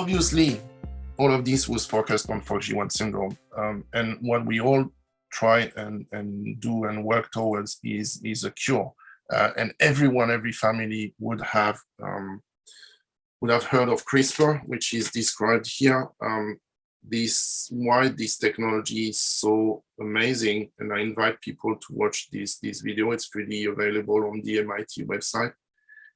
Obviously, all of this was focused on FOXG1 syndrome. And what we all try and do and work towards is a cure. And every family would have heard of CRISPR, which is described here. Why this technology is so amazing, and I invite people to watch this video. It's freely available on the MIT website.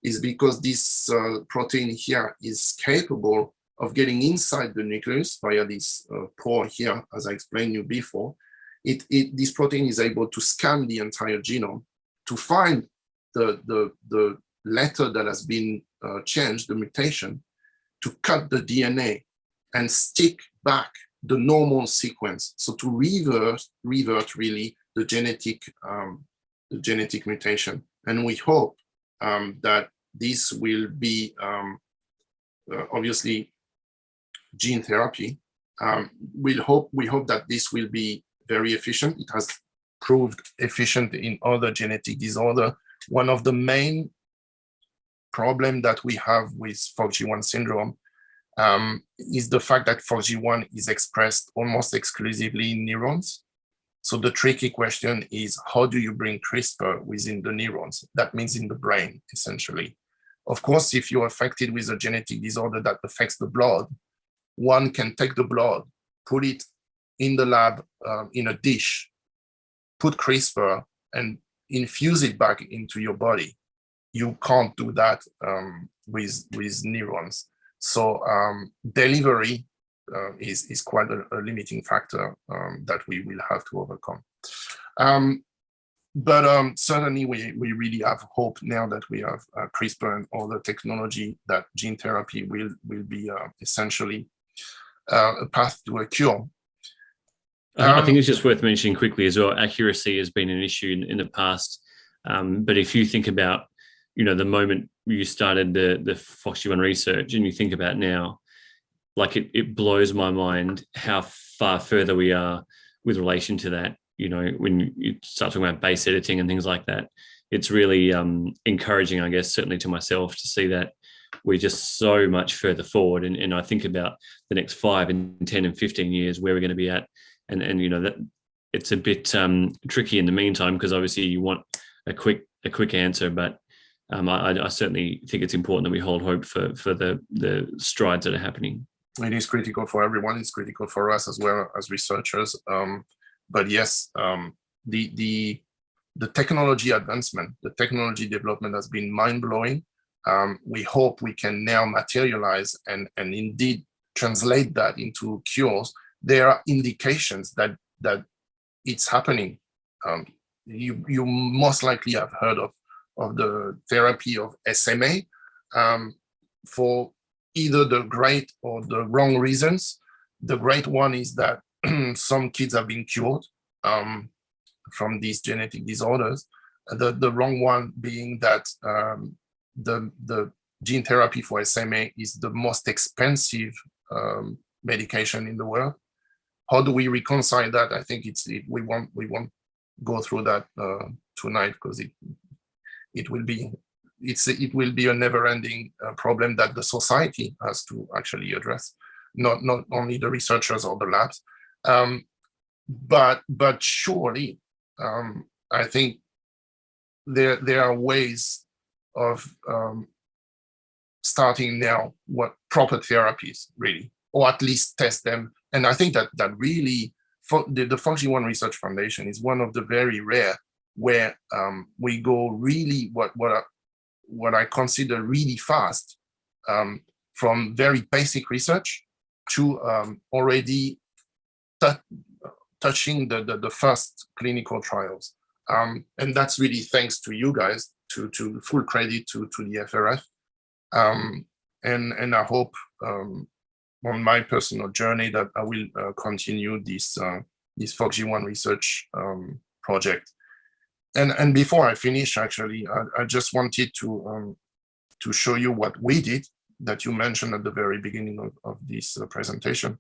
Is because this protein here is capable of getting inside the nucleus via this pore here, as I explained you before. This protein is able to scan the entire genome to find the letter that has been changed, the mutation, to cut the DNA and stick back the normal sequence. So to revert really the genetic mutation. And we hope that this will be obviously gene therapy. We hope that this will be very efficient. It has proved efficient in other genetic disorder. One of the main problem that we have with FOXG1 syndrome is the fact that FOXG1 is expressed almost exclusively in neurons. So the tricky question is, how do you bring CRISPR within the neurons? That means in the brain, essentially. Of course, if you're affected with a genetic disorder that affects the blood, one can take the blood, put it in the lab in a dish, put CRISPR, and infuse it back into your body. You can't do that with neurons. So delivery is quite a limiting factor that we will have to overcome. But certainly we really have hope now that we have CRISPR and other technology, that gene therapy will be essentially a path to a cure. I think it's just worth mentioning quickly as well, accuracy has been an issue in the past. But if you think about, the moment you started the FOXG1 research and you think about now, like it blows my mind how far further we are with relation to that. When you start talking about base editing and things like that, it's really encouraging, I guess, certainly to myself, to see that we're just so much further forward. And I think about the next 5 and 10 and 15 years, where we're going to be at. And that it's a bit tricky in the meantime, because obviously you want a quick answer, but I certainly think it's important that we hold hope for the strides that are happening. It is critical for everyone. It's critical for us as well as researchers. But yes, the technology advancement, the technology development has been mind-blowing. We hope we can now materialize and indeed translate that into cures. There are indications that it's happening. You most likely have heard of the therapy of SMA for either the great or the wrong reasons. The great one is that some kids have been cured from these genetic disorders. The wrong one being that the gene therapy for SMA is the most expensive medication in the world. How do we reconcile that? I think we won't go through that tonight, because it will be a never-ending problem that the society has to actually address, not only the researchers or the labs. But surely, I think there are ways of starting now what proper therapies, really, or at least test them. And I think that really, the FOXG1 Research Foundation is one of the very rare where we go really what I consider really fast, from very basic research to already touching the first clinical trials. And that's really thanks to you guys, to full credit to the FRF. And I hope on my personal journey that I will continue this FOXG1 research project. And before I finish, actually, I just wanted to show you what we did, that you mentioned at the very beginning of this presentation.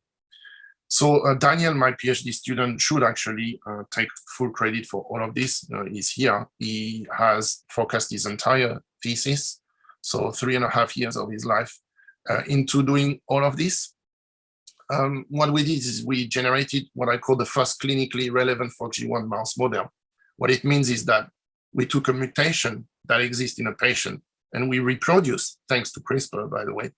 So Daniel, my PhD student, should actually take full credit for all of this. He's here. He has focused his entire thesis, so 3.5 years of his life, into doing all of this. What we did is we generated what I call the first clinically relevant FOXG1 mouse model. What it means is that we took a mutation that exists in a patient and we reproduce, thanks to CRISPR, by the way,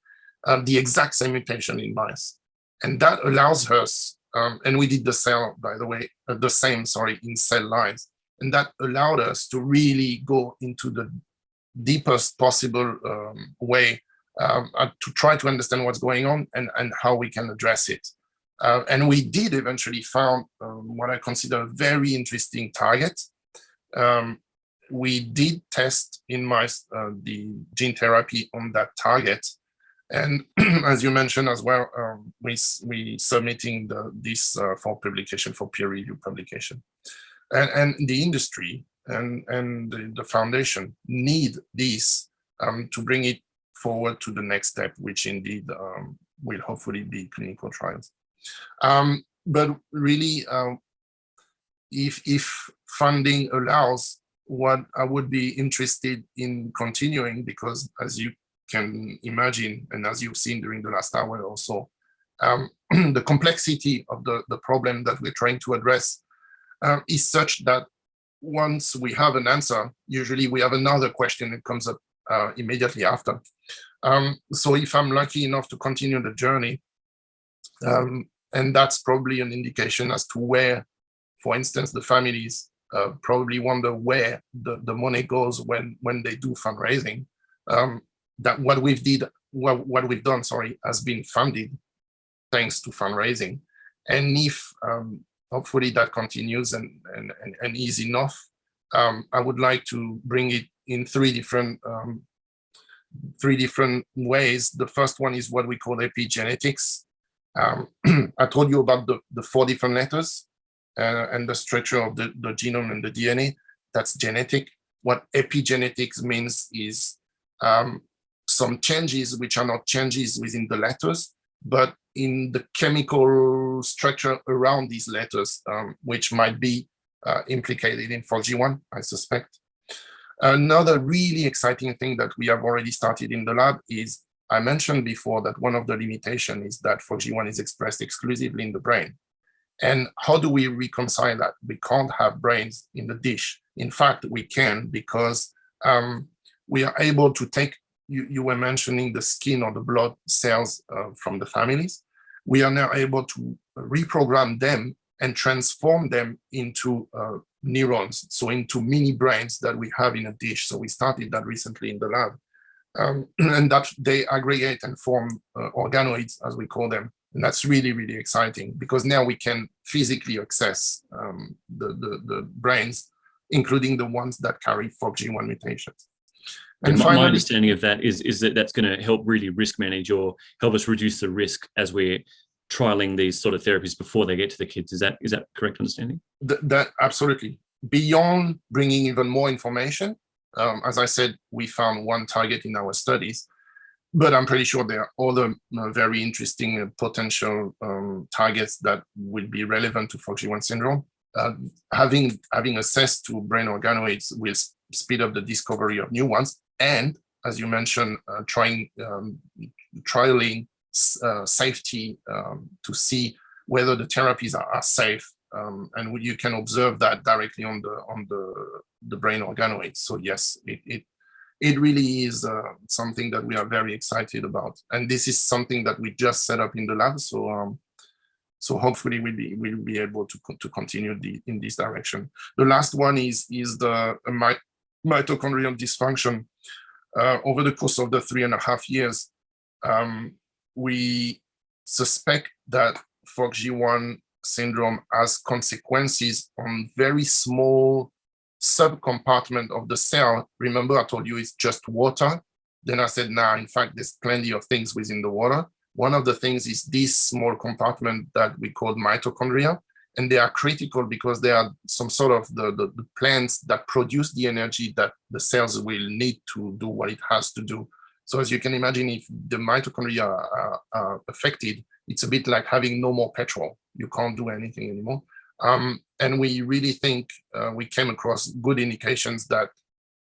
the exact same mutation in mice. And that allows us, and we did the same, by the way, in cell lines. And that allowed us to really go into the deepest possible way to try to understand what's going on and how we can address it. And we did eventually found what I consider a very interesting target. We did test in mice the gene therapy on that target. And as you mentioned as well, we submitting this for publication, for peer review publication. And the industry and the foundation need this to bring it forward to the next step, which indeed will hopefully be clinical trials. But really, if funding allows, what I would be interested in continuing, because as you can imagine, and as you've seen during the last hour or so, the complexity of the problem that we're trying to address is such that once we have an answer, usually we have another question that comes up immediately after. So if I'm lucky enough to continue the journey, and that's probably an indication as to where, for instance, the families probably wonder where the money goes when they do fundraising. That what we've done, has been funded thanks to fundraising. And if hopefully that continues and is enough, I would like to bring it in three different ways. The first one is what we call epigenetics. I told you about the 4 different letters and the structure of the genome and the DNA. That's genetic. What epigenetics means is some changes which are not changes within the letters, but in the chemical structure around these letters, which might be implicated in FOXG1, I suspect. Another really exciting thing that we have already started in the lab is, I mentioned before that one of the limitations is that FOXG1 is expressed exclusively in the brain. And how do we reconcile that? We can't have brains in the dish. In fact, we can, because we are able to take, you were mentioning the skin or the blood cells from the families. We are now able to reprogram them and transform them into neurons, so into mini brains that we have in a dish. So we started that recently in the lab. And that they aggregate and form organoids, as we call them. And that's really, really exciting, because now we can physically access the brains, including the ones that carry FOXG1 mutations. And finally, my understanding of that is that that's going to help really risk manage or help us reduce the risk as we're trialing these sort of therapies before they get to the kids. Is that correct understanding? That absolutely. Beyond bringing even more information, as I said, we found one target in our studies, but I'm pretty sure there are other very interesting potential targets that will be relevant to FOXG1 syndrome. Having access to brain organoids will speed up the discovery of new ones, and as you mentioned, trialing safety to see whether the therapies are safe, and you can observe that directly on the brain organoids. So yes, it really is something that we are very excited about, and this is something that we just set up in the lab. So hopefully we'll be able to continue in this direction. The last one is the mitochondrial dysfunction. Over the course of the 3.5 years, we suspect that FOXG1 syndrome has consequences on very small subcompartment of the cell. Remember, I told you it's just water. Then I said, nah, in fact, there's plenty of things within the water. One of the things is this small compartment that we call mitochondria. And they are critical because they are some sort of the plants that produce the energy that the cells will need to do what it has to do. So as you can imagine, if the mitochondria are affected, it's a bit like having no more petrol. You can't do anything anymore. And we really think we came across good indications that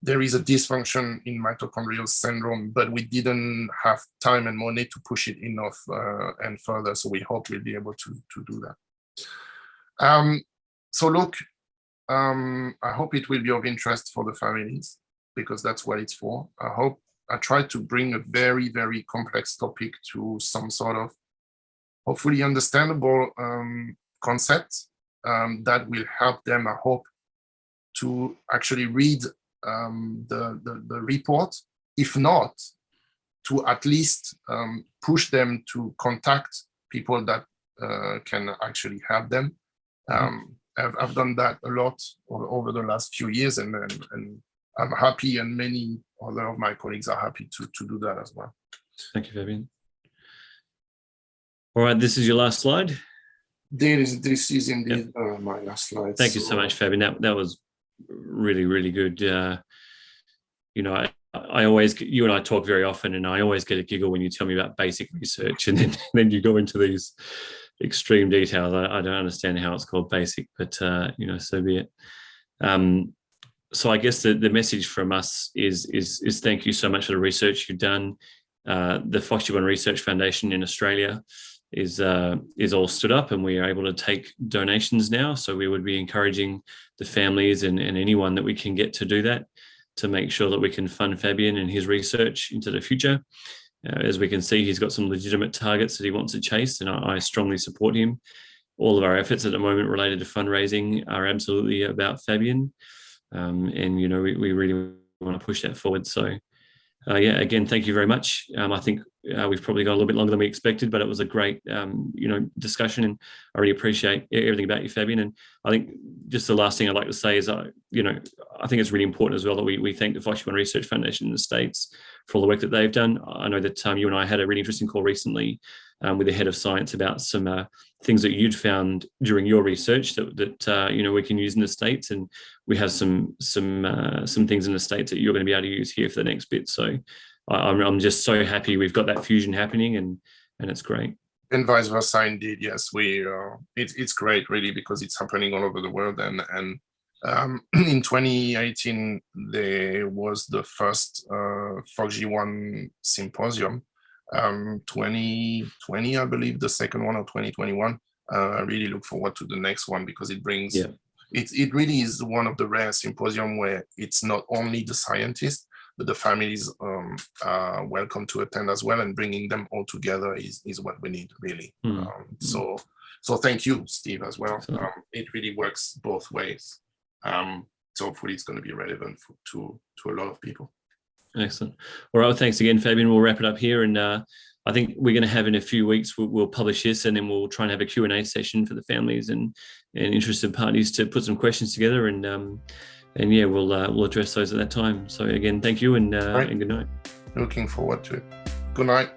there is a dysfunction in mitochondrial syndrome, but we didn't have time and money to push it enough and further. So we hope we'll be able to do that. So look, I hope it will be of interest for the families, because that's what it's for. I tried to bring a very, very complex topic to some sort of hopefully understandable concept that will help them, I hope, to actually read the report, if not to at least push them to contact people that can actually help them. I've done that a lot over the last few years, and I'm happy, and many other of my colleagues are happy to do that as well. Thank you, Fabien. All right, this is your last slide. This is indeed my last slide. Thank you so much, Fabien. That was really, really good. You know, I always, you and I talk very often, and I always get a giggle when you tell me about basic research, and then you go into these extreme details. I don't understand how it's called basic, but you know, so be it. So I guess the message from us is thank you so much for the research you've done. The FOXG1 Research Foundation in Australia is all stood up, and we are able to take donations now. So we would be encouraging the families and anyone that we can get to do that, to make sure that we can fund Fabien and his research into the future. As we can see, he's got some legitimate targets that he wants to chase, and I strongly support him. All of our efforts at the moment related to fundraising are absolutely about Fabien. And, you know, we really want to push that forward. So, yeah, again, thank you very much. I think we've probably gone a little bit longer than we expected, but it was a great, you know, discussion, and I really appreciate everything about you, Fabien. And I think just the last thing I'd like to say is, you know, I think it's really important as well that we thank the FOXG1 Research Foundation in the States for all the work that they've done. I know that you and I had a really interesting call recently with the head of science about some things that you'd found during your research that you know, we can use in the States, and we have some things in the States that you're going to be able to use here for the next bit. So I'm just so happy we've got that fusion happening, and it's great. And vice versa, indeed. Yes, it's great, really, because it's happening all over the world. And in 2018, there was the first FOXG1 symposium. 2020, I believe, the second one, or 2021. I really look forward to the next one, because it brings, it really is one of the rare symposium where it's not only the scientists, but the families are welcome to attend as well, and bringing them all together is what we need, really. So thank you, Steve, as well. It really works both ways. So hopefully it's going to be relevant to a lot of people. Excellent. All right, well, thanks again, Fabien. We'll wrap it up here, and I think we're going to have, in a few weeks, we'll publish this, and then we'll try and have a Q&A session for the families and interested parties to put some questions together, and yeah, we'll address those at that time. So again, thank you, and good night. Looking forward to it. Good night.